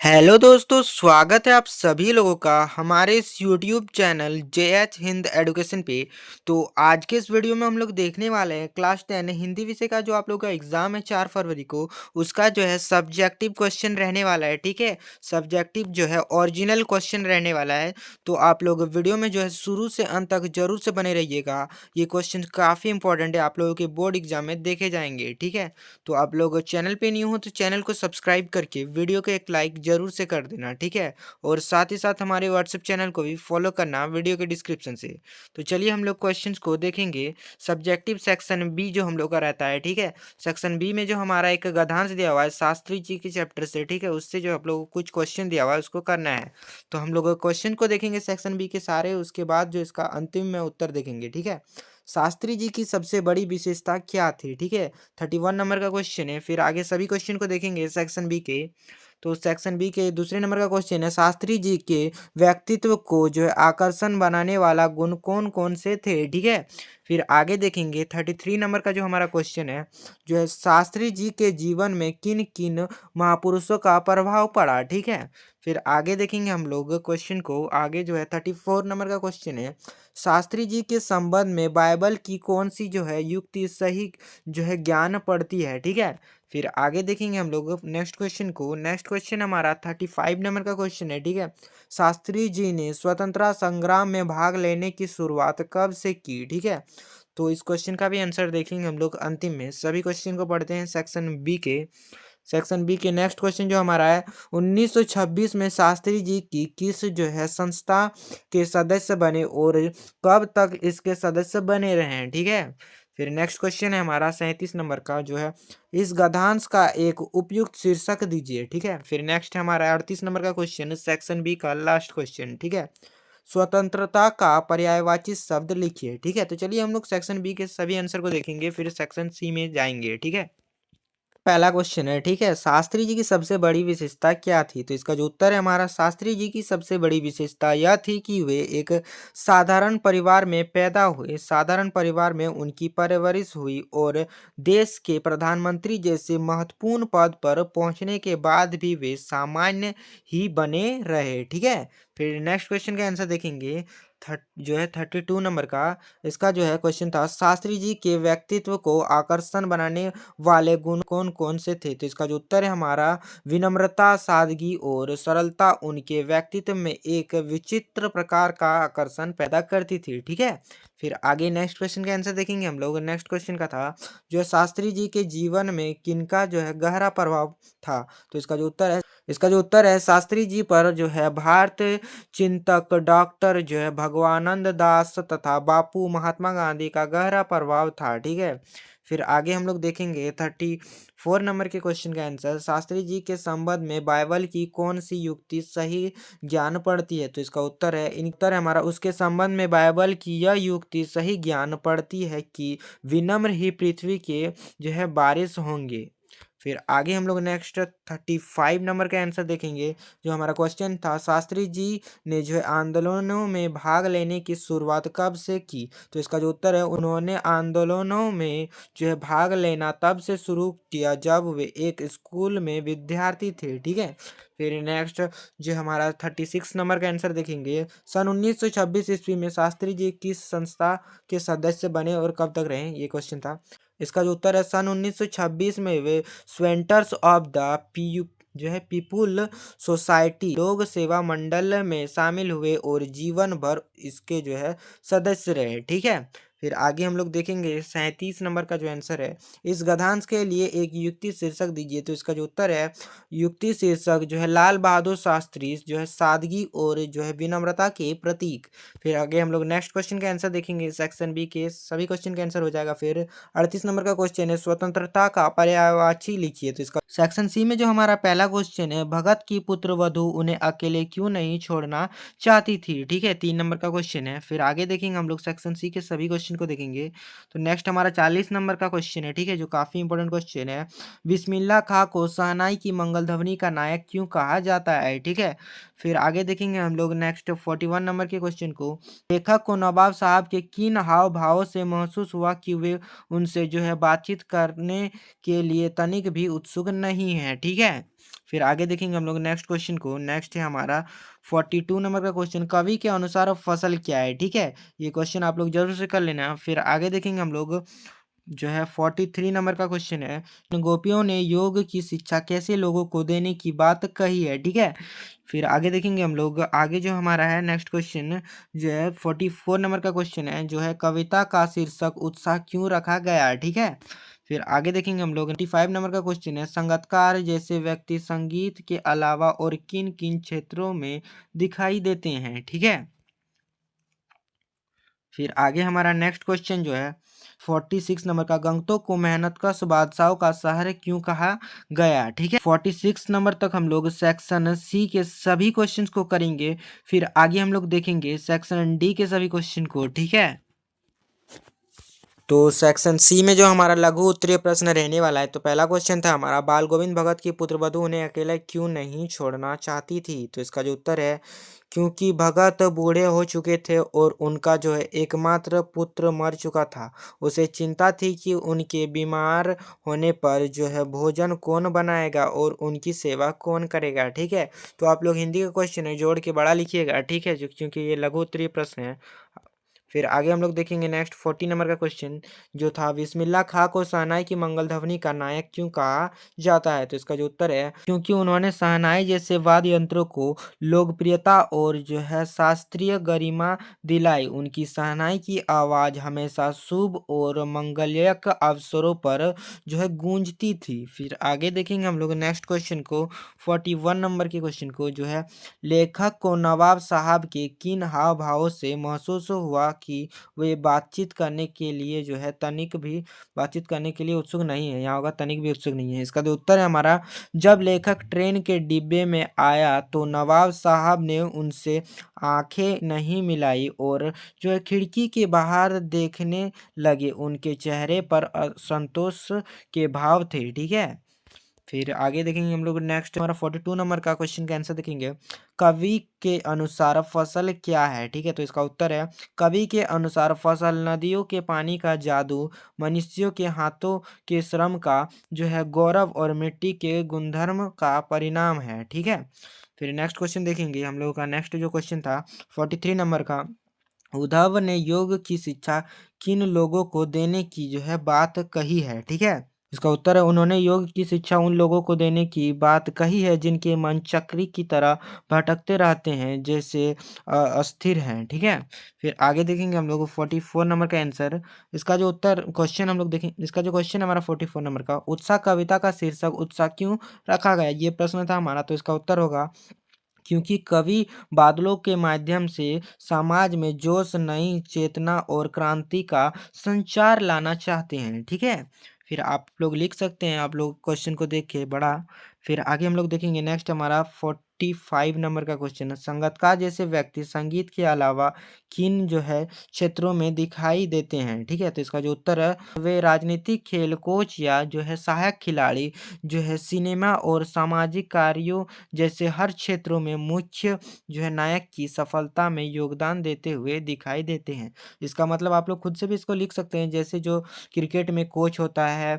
Hello दोस्तों, स्वागत है आप सभी लोगों का हमारे इस YouTube channel JH. Hind education पे। तो आज के इस वीडियो में हम लोग देखने वाले हैं क्लास 10 हिंदी विषय का जो आप लोग का एग्जाम है 4 फरवरी को, उसका जो है सब्जेक्टिव क्वेश्चन रहने वाला है। ठीक है, सब्जेक्टिव जो है ओरिजिनल क्वेश्चन रहने वाला है। तो आप लोग वीडियो में जो है शुरू से अंत तक जरूर से बने रहिएगा। ये क्वेश्चन काफ़ी इंपॉर्टेंट है, आप लोगों के बोर्ड एग्जाम में देखे जाएंगे। ठीक है, तो आप लोग चैनल पे न्यू हो तो चैनल को सब्सक्राइब करके वीडियो को एक लाइक जरूर से कर देना। ठीक है, और साथ ही साथ हमारे व्हाट्सएप चैनल को भी फॉलो करना वीडियो के डिस्क्रिप्शन से। तो चलिए हम लोग क्वेश्चंस को देखेंगे। सब्जेक्टिव सेक्शन बी जो हम लोग का रहता है। ठीक है, सेक्शन बी में जो हमारा एक गद्यांश दिया हुआ है शास्त्री जी के चैप्टर से, ठीक है, उससे जो आप लोगों को कुछ क्वेश्चन दिया हुआ है उसको करना है। तो हम लोग क्वेश्चन को देखेंगे सेक्शन बी के सारे, उसके बाद जो इसका अंतिम में उत्तर देखेंगे। ठीक है, शास्त्री जी की सबसे बड़ी विशेषता क्या थी। ठीक है, 31 नंबर का क्वेश्चन है। फिर आगे सभी क्वेश्चन को देखेंगे सेक्शन बी के। तो सेक्शन बी के दूसरे नंबर का क्वेश्चन है, शास्त्री जी के व्यक्तित्व को जो है आकर्षण बनाने वाला गुण कौन कौन से थे। ठीक है, फिर आगे देखेंगे 33 नंबर का जो हमारा क्वेश्चन है, जो है शास्त्री जी के जीवन में किन किन महापुरुषों का प्रभाव पड़ा। ठीक है, फिर आगे देखेंगे हम लोग क्वेश्चन को। आगे जो है 34 नंबर का क्वेश्चन है, शास्त्री जी के संबंध में बाइबल की कौन सी जो है युक्ति सही जो है ज्ञान पड़ती है। ठीक है, फिर आगे देखेंगे हम लोग नेक्स्ट क्वेश्चन को। नेक्स्ट क्वेश्चन हमारा 35 नंबर का क्वेश्चन है। ठीक है, शास्त्री जी ने स्वतंत्रता संग्राम में भाग लेने की शुरुआत कब से की। ठीक है, तो इस क्वेश्चन का भी आंसर देखेंगे हम लोग अंतिम में। सभी क्वेश्चन को पढ़ते हैं सेक्शन बी के। सेक्शन बी के नेक्स्ट क्वेश्चन जो हमारा है, 1926 में शास्त्री जी की किस जो है संस्था के सदस्य बने और कब तक इसके सदस्य बने रहे हैं। ठीक है, फिर नेक्स्ट क्वेश्चन है हमारा 37 नंबर का, जो है इस गद्यांश का एक उपयुक्त शीर्षक दीजिए। ठीक है, फिर नेक्स्ट है हमारा 38 नंबर का क्वेश्चन, सेक्शन बी का लास्ट क्वेश्चन। ठीक है, स्वतंत्रता का पर्यायवाची शब्द लिखिए। ठीक है, तो चलिए हम लोग सेक्शन बी के सभी आंसर को देखेंगे, फिर सेक्शन सी में जाएंगे। ठीक है, पहला क्वेश्चन है। ठीक है, शास्त्री जी की सबसे बड़ी विशेषता क्या थी। तो इसका जो उत्तर है हमारा, शास्त्री जी की सबसे बड़ी विशेषता यह थी कि वे एक साधारण परिवार में पैदा हुए, साधारण परिवार में उनकी परवरिश हुई और देश के प्रधानमंत्री जैसे महत्वपूर्ण पद पर पहुंचने के बाद भी वे सामान्य ही बने रहे। ठीक है, फिर नेक्स्ट क्वेश्चन का आंसर देखेंगे। जो है 32 नंबर का, इसका जो है क्वेश्चन था, शास्त्री जी के व्यक्तित्व को आकर्षण बनाने वाले गुण कौन कौन से थे। तो इसका जो उत्तर है हमारा, विनम्रता, सादगी और सरलता उनके व्यक्तित्व में एक विचित्र प्रकार का आकर्षण पैदा करती थी। ठीक है, फिर आगे नेक्स्ट क्वेश्चन का आंसर देखेंगे हम लोग। नेक्स्ट क्वेश्चन का था, जो है शास्त्री जी के जीवन में किनका जो है गहरा प्रभाव था। तो इसका जो उत्तर है शास्त्री जी पर जो है भारत चिंतक डॉक्टर जो है भगवानंद दास तथा बापू महात्मा गांधी का गहरा प्रभाव था। ठीक है, फिर आगे हम लोग देखेंगे 34 नंबर के क्वेश्चन का आंसर, शास्त्री जी के संबंध में बाइबल की कौन सी युक्ति सही ज्ञान पड़ती है। तो इसका उत्तर है हमारा, उसके संबंध में बाइबल की यह युक्ति सही ज्ञान पड़ती है कि विनम्र ही पृथ्वी के जो है बारिश होंगे। फिर आगे हम लोग नेक्स्ट 35 नंबर का आंसर देखेंगे। जो हमारा क्वेश्चन था, शास्त्री जी ने जो है आंदोलनों में भाग लेने की शुरुआत कब से की। तो इसका जो उत्तर है, उन्होंने आंदोलनों में जो है भाग लेना तब से शुरू किया जब वे एक स्कूल में विद्यार्थी थे। ठीक है, फिर नेक्स्ट जो हमारा 36 नंबर का आंसर देखेंगे। सन 1926 ईस्वी में शास्त्री जी किस संस्था के सदस्य बने और कब तक रहे, ये क्वेश्चन था। इसका जो उत्तर है, सन 1926 में वे स्वेंटर्स ऑफ द पीयू जो है पीपुल सोसाइटी लोक सेवा मंडल में शामिल हुए और जीवन भर इसके जो है सदस्य रहे। ठीक है, फिर आगे हम लोग देखेंगे 37 नंबर का जो आंसर है, इस गद्यांश के लिए एक युक्ति शीर्षक दीजिए। तो इसका जो उत्तर है, युक्ति शीर्षक जो है लाल बहादुर शास्त्री जो है सादगी और जो है विनम्रता के प्रतीक। फिर आगे हम लोग नेक्स्ट क्वेश्चन का आंसर देखेंगे। सेक्शन बी के सभी क्वेश्चन का आंसर हो जाएगा। फिर 38 नंबर का क्वेश्चन है, स्वतंत्रता का पर्यायवाची लिखिए। तो इसका सेक्शन सी में जो हमारा पहला क्वेश्चन है, भगत की पुत्र वधु उन्हें अकेले क्यों नहीं छोड़ना चाहती थी। ठीक है, 3 नंबर का क्वेश्चन है। फिर आगे देखेंगे हम लोग सेक्शन सी के सभी क्वेश्चन को देखेंगे। तो नेक्स्ट हमारा 40 नंबर का क्वेश्चन है। ठीक है, जो काफी इंपॉर्टेंट क्वेश्चन है, बिस्मिल्लाह खां को शहनाई की मंगल ध्वनि का नायक क्यों कहा जाता है। ठीक है, फिर आगे देखेंगे हम लोग नेक्स्ट 41 नंबर के क्वेश्चन को, लेखक को नवाब साहब के किन हाव भावों से महसूस हुआ कि वे उनसे जो है बातचीत करने के लिए तनिक भी उत्सुक नहीं है। ठीक है, फिर आगे देखेंगे हम लोग नेक्स्ट क्वेश्चन को। नेक्स्ट है हमारा 42 नंबर का क्वेश्चन, कवि के अनुसार फसल क्या है, ठीक है। ये क्वेश्चन आप लोग जरूर से कर लेना। फिर आगे देखेंगे हम लोग जो है 43 नंबर का क्वेश्चन है, गोपियों ने योग की शिक्षा कैसे लोगों को देने की बात कही है, ठीक है। फिर आगे देखेंगे हम लोग, आगे जो हमारा है नेक्स्ट क्वेश्चन जो है 44 नंबर का क्वेश्चन है, जो है कविता का शीर्षक उत्साह क्यों रखा गया है, ठीक है। फिर आगे देखेंगे हम लोग 95 नंबर का क्वेश्चन है, संगीतकार जैसे व्यक्ति संगीत के अलावा और किन किन क्षेत्रों में दिखाई देते हैं, ठीक है। फिर आगे हमारा नेक्स्ट क्वेश्चन जो है 46 नंबर का, गंगटोक को मेहनतकश बादशाहों का शहर क्यों कहा गया, ठीक है। 46 नंबर तक हम लोग सेक्शन सी के सभी क्वेश्चंस को करेंगे। फिर आगे हम लोग देखेंगे सेक्शन डी के सभी क्वेश्चन को, ठीक है। तो सेक्शन सी में जो हमारा लघु उत्तरीय प्रश्न रहने वाला है, तो पहला क्वेश्चन था हमारा, बाल गोविंद भगत की पुत्रवधु उन्हें अकेला क्यों नहीं छोड़ना चाहती थी। तो इसका जो उत्तर है, क्योंकि भगत बूढ़े हो चुके थे और उनका जो है एकमात्र पुत्र मर चुका था। उसे चिंता थी कि उनके बीमार होने पर जो है भोजन कौन बनाएगा और उनकी सेवा कौन करेगा, ठीक है। तो आप लोग हिंदी का क्वेश्चन है जोड़ के बड़ा लिखिएगा, ठीक है, जो क्योंकि ये लघु उत्तरीय प्रश्न है। फिर आगे हम लोग देखेंगे नेक्स्ट 40 नंबर का क्वेश्चन जो था, बिस्मिल्लाह खां को शहनाई की मंगल ध्वनि का नायक क्यों कहा जाता है। तो इसका जो उत्तर है, क्योंकि उन्होंने शहनाई जैसे वाद्य यंत्रों को लोकप्रियता और जो है शास्त्रीय गरिमा दिलाई। उनकी शहनाई की आवाज़ हमेशा शुभ और मंगलयक अवसरों पर जो है गूंजती थी। फिर आगे देखेंगे हम लोग नेक्स्ट क्वेश्चन को 41 नंबर के क्वेश्चन को, जो है लेखक को नवाब साहब के किन हाव भावों से महसूस हुआ कि वे बातचीत करने के लिए जो है तनिक भी बातचीत करने के लिए उत्सुक नहीं है। यहाँ होगा तनिक भी उत्सुक नहीं है। इसका जो उत्तर है हमारा, जब लेखक ट्रेन के डिब्बे में आया तो नवाब साहब ने उनसे आंखें नहीं मिलाई और जो है खिड़की के बाहर देखने लगे। उनके चेहरे पर असंतोष के भाव थे, ठीक है। फिर आगे देखेंगे हम लोग नेक्स्ट हमारा 42 नंबर का क्वेश्चन का आंसर देखेंगे, कवि के अनुसार फसल क्या है, ठीक है। तो इसका उत्तर है, कवि के अनुसार फसल नदियों के पानी का जादू, मनुष्यों के हाथों के श्रम का जो है गौरव और मिट्टी के गुणधर्म का परिणाम है, ठीक है। फिर नेक्स्ट क्वेश्चन देखेंगे हम लोगों का। नेक्स्ट जो क्वेश्चन था 43 नंबर का, उद्धव ने योग की शिक्षा किन लोगों को देने की जो है बात कही है, ठीक है। इसका उत्तर है, उन्होंने योग की शिक्षा उन लोगों को देने की बात कही है जिनके मन चक्री की तरह भटकते रहते हैं, जैसे अस्थिर हैं, ठीक है। फिर आगे देखेंगे हम लोग 44 नंबर का आंसर। इसका जो उत्तर क्वेश्चन हम लोग देखेंगे, इसका जो क्वेश्चन है हमारा 44 नंबर का, उत्साह कविता का शीर्षक उत्साह क्यों रखा गया, ये प्रश्न था हमारा। तो इसका उत्तर होगा, क्योंकि कवि बादलों के माध्यम से समाज में जोश, नई चेतना और क्रांति का संचार लाना चाहते हैं, ठीक है। फिर आप लोग लिख सकते हैं, आप लोग क्वेश्चन को देख के बड़ा। फिर आगे हम लोग देखेंगे नेक्स्ट हमारा 45 नंबर का क्वेश्चन है, संगीतकार जैसे व्यक्ति संगीत के अलावा किन जो है क्षेत्रों में दिखाई देते हैं, ठीक है। तो इसका जो उत्तर है, वे राजनीतिक, खेल कोच या जो है सहायक खिलाड़ी, जो है सिनेमा और सामाजिक कार्यों जैसे हर क्षेत्रों में मुख्य जो है नायक की सफलता में योगदान देते हुए दिखाई देते हैं। इसका मतलब आप लोग खुद से भी इसको लिख सकते हैं, जैसे जो क्रिकेट में कोच होता है,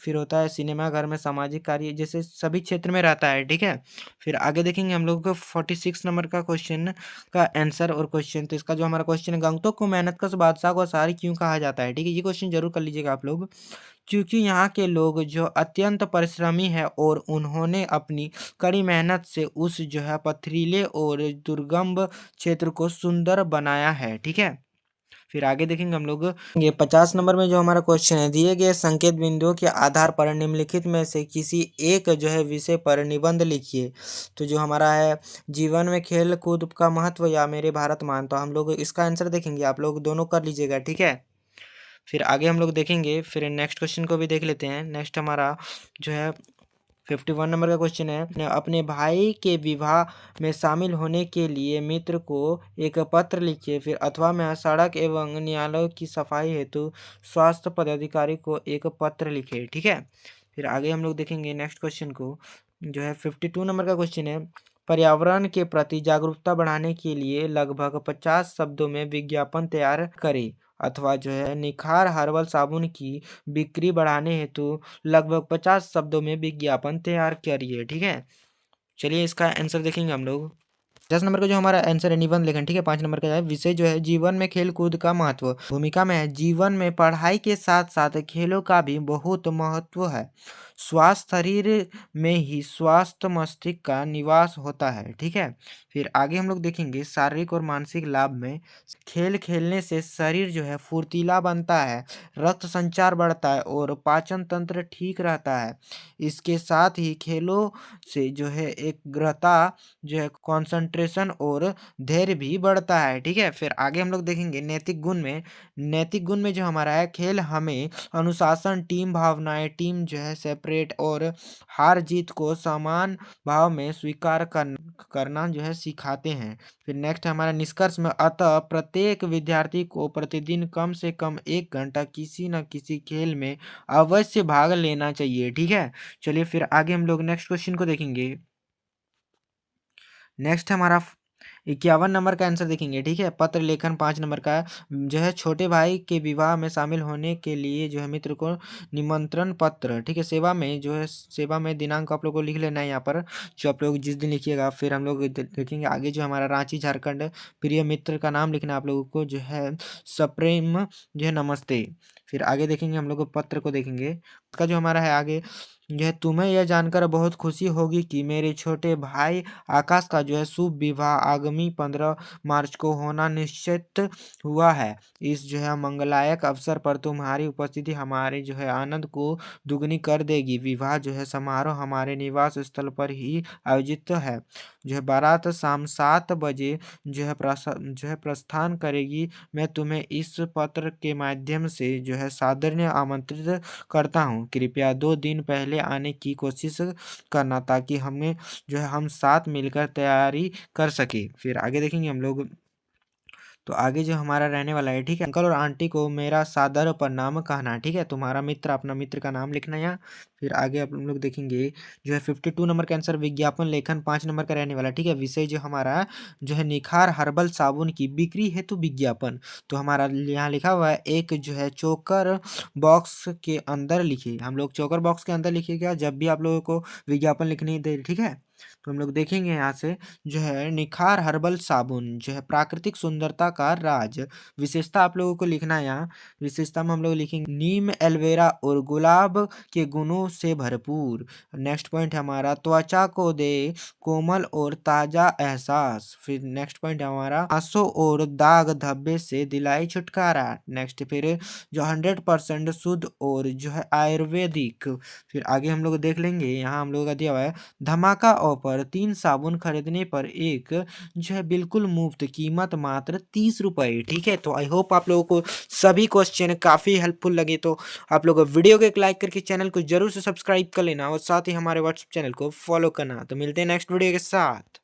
फिर होता है सिनेमा घर में सामाजिक कार्य, जैसे सभी क्षेत्र में रहता है, ठीक है। फिर आगे देखेंगे हम लोग को 46 नंबर का क्वेश्चन का आंसर और क्वेश्चन। तो इसका जो हमारा क्वेश्चन है, गंगटोक को मेहनतकश बादशाह का शहर क्यों कहा जाता है, ठीक है। ये क्वेश्चन जरूर कर लीजिएगा आप लोग, क्योंकि यहाँ के लोग जो अत्यंत परिश्रमी है और उन्होंने अपनी कड़ी मेहनत से उस जो है पथरीले और दुर्गम क्षेत्र को सुंदर बनाया है, ठीक है। फिर आगे देखेंगे हम लोग, ये 50 नंबर में जो हमारा क्वेश्चन है, दिए गए संकेत बिंदुओं के आधार पर निम्नलिखित में से किसी एक जो है विषय पर निबंध लिखिए। तो जो हमारा है, जीवन में खेल कूद का महत्व या मेरे भारत महान। तो हम लोग इसका आंसर देखेंगे, आप लोग दोनों कर लीजिएगा, ठीक है। फिर आगे हम लोग देखेंगे, फिर नेक्स्ट क्वेश्चन को भी देख लेते हैं। नेक्स्ट हमारा जो है 51 नंबर का क्वेश्चन है, अपने भाई के विवाह में शामिल होने के लिए मित्र को एक पत्र लिखिए। फिर अथवा में सड़क एवं न्यायालयों की सफाई हेतु स्वास्थ्य पदाधिकारी को एक पत्र लिखे, ठीक है। फिर आगे हम लोग देखेंगे नेक्स्ट क्वेश्चन को, जो है 52 नंबर का क्वेश्चन है, पर्यावरण के प्रति जागरूकता बढ़ाने के लिए लगभग 50 शब्दों में विज्ञापन तैयार करें। अथवा जो है निखार हर्बल साबुन की बिक्री बढ़ाने हेतु लगभग 50 शब्दों में विज्ञापन तैयार करिए। ठीक है, चलिए इसका आंसर देखेंगे हम लोग। 10 नंबर का जो हमारा आंसर है निबंध लेखन। ठीक है, 5 नंबर का है विषय जो है जीवन में खेल कूद का महत्व। भूमिका में है जीवन में पढ़ाई के साथ साथ खेलों का भी बहुत महत्व है। स्वस्थ शरीर में ही स्वास्थ्य मस्तिष्क का निवास होता है। ठीक है, फिर आगे हम लोग देखेंगे शारीरिक और मानसिक लाभ में खेल खेलने से शरीर जो है फुर्तीला बनता है, रक्त संचार बढ़ता है और पाचन तंत्र ठीक रहता है। इसके साथ ही खेलों से जो है एकाग्रता जो है कंसंट्रेशन और धैर्य भी बढ़ता है। ठीक है, फिर आगे हम लोग देखेंगे नैतिक गुण में। नैतिक गुण में जो हमारा है खेल हमें अनुशासन, टीम भावनाएं, टीम जो है सेपरेट और हार जीत को समान भाव में स्वीकार करना जो है सिखाते हैं। फिर नेक्स्ट हमारा निष्कर्ष में अतः प्रत्येक विद्यार्थी को प्रतिदिन कम से कम 1 घंटा किसी न किसी खेल में अवश्य भाग लेना चाहिए। ठीक है, चलिए फिर आगे हम लोग नेक्स्ट क्वेश्चन को देखेंगे। नेक्स्ट हमारा 51 नंबर का आंसर देखेंगे। ठीक है, पत्र लेखन 5 नंबर का जो है छोटे भाई के विवाह में शामिल होने के लिए जो है मित्र को निमंत्रण पत्र। ठीक है, सेवा में जो है सेवा में दिनांक आप लोग को लिख लेना है यहाँ पर, जो आप लोग जिस दिन लिखिएगा। फिर हम लोग देखेंगे आगे जो हमारा रांची झारखंड प्रिय मित्र का नाम लिखना है आप लोगों को, जो है सप्रेम जो है नमस्ते। फिर आगे देखेंगे हम लोग पत्र को देखेंगे, उसका जो हमारा है आगे जो है तुम्हें यह जानकर बहुत खुशी होगी कि मेरे छोटे भाई आकाश का जो है शुभ विवाह आगामी 15 मार्च को होना निश्चित हुआ है। इस जो है मंगलायक अवसर पर तुम्हारी उपस्थिति हमारे जो है आनंद को दुगनी कर देगी। विवाह जो है समारोह हमारे निवास स्थल पर ही आयोजित है। जो है बारात शाम 7 बजे जो है प्रस्थान करेगी। मैं तुम्हें इस पत्र के माध्यम से जो है सादर आमंत्रित करता हूँ। कृपया 2 दिन पहले आने की कोशिश करना ताकि हमें जो है हम साथ मिलकर तैयारी कर सके। फिर आगे देखेंगे हम लोग, तो आगे जो हमारा रहने वाला है। ठीक है, अंकल और आंटी को मेरा सादर प्रणाम कहना। ठीक है, तुम्हारा मित्र अपना मित्र का नाम लिखना है यहाँ। फिर आगे आप लोग देखेंगे जो है 52 नंबर का आंसर विज्ञापन लेखन 5 नंबर का रहने वाला। ठीक है, विषय जो हमारा जो है निखार हर्बल साबुन की बिक्री हेतु विज्ञापन। तो हमारा यहाँ लिखा हुआ है एक जो है चोकर बॉक्स के अंदर लिखिए। हम लोग चोकर बॉक्स के अंदर लिखिएगा जब भी आप लोगों को विज्ञापन लिखनी दे। ठीक है, तो हम लोग देखेंगे यहाँ से जो है निखार हर्बल साबुन जो है प्राकृतिक सुंदरता का राज। विशेषता आप लोगों को लिखना है यहाँ। विशेषता में हम लोग लिखेंगे नीम, एलोवेरा और गुलाब के गुणों से भरपूर। नेक्स्ट पॉइंट हमारा त्वचा को दे कोमल और ताजा एहसास। फिर नेक्स्ट पॉइंट हमारा आंसू और दाग धब्बे से दिलाई छुटकारा। नेक्स्ट फिर जो 100% शुद्ध और जो है आयुर्वेदिक। फिर आगे हम लोग देख लेंगे, यहाँ हम लोगों का दिया हुआ है धमाका ऑफर 3 साबुन खरीदने पर एक जो है बिल्कुल मुफ्त, कीमत मात्र 30 रुपये। ठीक है, तो आई होप आप लोगों को सभी क्वेश्चन काफ़ी हेल्पफुल लगे। तो आप लोग वीडियो को एक लाइक करके चैनल को जरूर से सब्सक्राइब कर लेना और साथ ही हमारे व्हाट्सएप चैनल को फॉलो करना। तो मिलते हैं नेक्स्ट वीडियो के साथ।